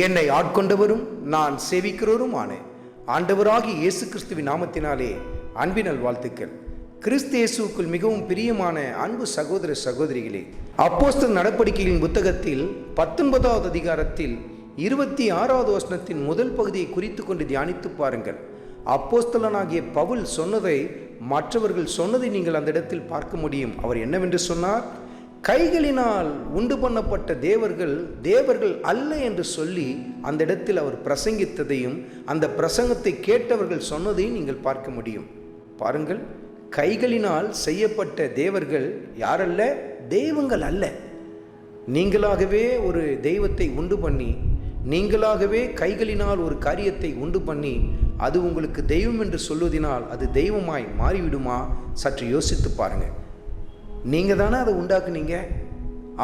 என்னை ஆட்கொண்டவரும் நான் சேவிக்கிறவருமான ஆண்டவராகிய இயேசு கிறிஸ்துவின் நாமத்தினாலே அன்பின் நல்வாழ்த்துக்கள். கிறிஸ்து இயேசுவுக்குள் மிகவும் பிரியமான அன்பு சகோதர சகோதரிகளே, அப்போஸ்தலர் நடபடிக்கைகளின் புத்தகத்தில் 19வது அதிகாரத்தில் 26வது வசனத்தின் முதல் பகுதியை குறித்து கொண்டு தியானித்து பாருங்கள். அப்போஸ்தலனாகிய பவுல் சொன்னதை மற்றவர்கள் சொன்னதை நீங்கள் அந்த இடத்தில் பார்க்க முடியும். அவர் என்னவென்று சொன்னார்? கைகளினால் உண்டு பண்ணப்பட்ட தேவர்கள் அல்ல என்று சொல்லி அந்த இடத்தில் அவர் பிரசங்கித்ததையும் அந்த பிரசங்கத்தை கேட்டவர்கள் சொன்னதையும் நீங்கள் பார்க்க முடியும். பாருங்கள், கைகளினால் செய்யப்பட்ட தேவர்கள் யாரல்ல? தெய்வங்கள் அல்ல. நீங்களாகவே ஒரு தெய்வத்தை உண்டு பண்ணி, நீங்களாகவே கைகளினால் ஒரு காரியத்தை உண்டு பண்ணி அது உங்களுக்கு தெய்வம் என்று சொல்வதினால் அது தெய்வமாய் மாறிவிடுமா? சற்று யோசித்து பாருங்கள். நீங்கள் தானே அதை உண்டாக்குனீங்க.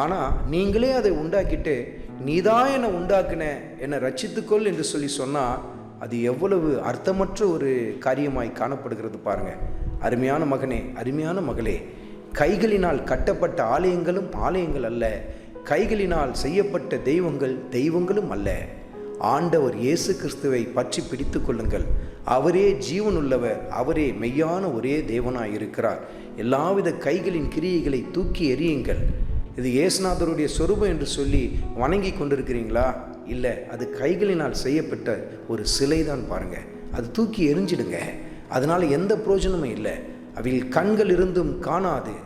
ஆனால் நீங்களே அதை உண்டாக்கிட்டு நீதான் என்னை உண்டாக்குன, என்னை ரட்சித்துக்கொள் என்று சொல்லி சொன்னால் அது எவ்வளவு அர்த்தமற்ற ஒரு காரியமாய் காணப்படுகிறது பாருங்கள். அருமையான மகனே, அருமையான மகளே, கைகளினால் கட்டப்பட்ட ஆலயங்களும் ஆலயங்கள் அல்ல, கைகளினால் செய்யப்பட்ட தெய்வங்களும் அல்ல. ஆண்டவர் இயேசு கிறிஸ்துவை பற்றி பிடித்து கொள்ளுங்கள். அவரே ஜீவனுள்ளவர், அவரே மெய்யான ஒரே தேவனாய் இருக்கிறார். எல்லாவித கைகளின் கிரியைகளை தூக்கி எறியுங்கள். இது இயேசுநாதருடைய சொரூபம் என்று சொல்லி வணங்கி கொண்டிருக்கிறீங்களா? இல்லை, அது கைகளினால் செய்யப்பட்ட ஒரு சிலை தான். பாருங்கள், அது தூக்கி எரிஞ்சிடுங்க. அதனால் எந்த பிரயோஜனமும் இல்லை. அவையில் கண்கள் இருந்தும் காணாது,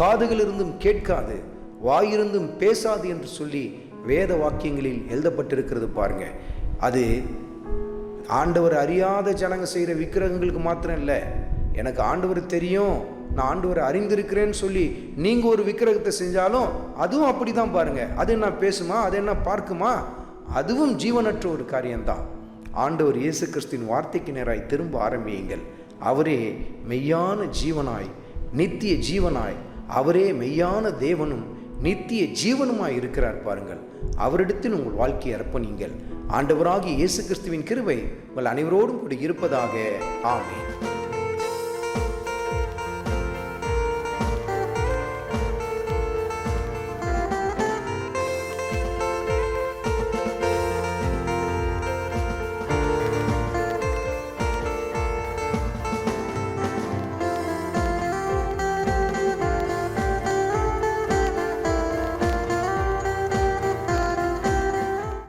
காதுகள் இருந்தும் கேட்காது, வாயிருந்தும் பேசாது என்று சொல்லி வேத வாக்கியங்களில் எழுதப்பட்டிருக்கிறது பாருங்க. அது ஆண்டவர் அறியாத ஜனங்க செய்கிற விக்கிரகங்களுக்கு மாத்திரம் இல்லை. எனக்கு ஆண்டவர் தெரியும், நான் ஆண்டவரை அறிந்திருக்கிறேன்னு சொல்லி நீங்கள் ஒரு விக்கிரகத்தை செஞ்சாலும் அதுவும் அப்படி தான் பாருங்கள். அது என்ன பேசுமா? அது என்ன பார்க்குமா? அதுவும் ஜீவனற்ற ஒரு காரியம்தான். ஆண்டவர் இயேசு கிறிஸ்துவின் வார்த்தைக்கு நேராய் திரும்ப ஆரம்பியுங்கள். அவரே மெய்யான ஜீவனாய், நித்திய ஜீவனாய், அவரே மெய்யான தேவனும் நித்திய ஜீவனுமாய் இருக்கிறார் பாருங்கள். அவரிடத்தில் உங்கள் வாழ்க்கையை அர்ப்பணியுங்கள். ஆண்டவராகிய இயேசு கிறிஸ்துவின் கிருபை உங்கள் அனைவரோடும் கூட இருப்பதாக. ஆமென்.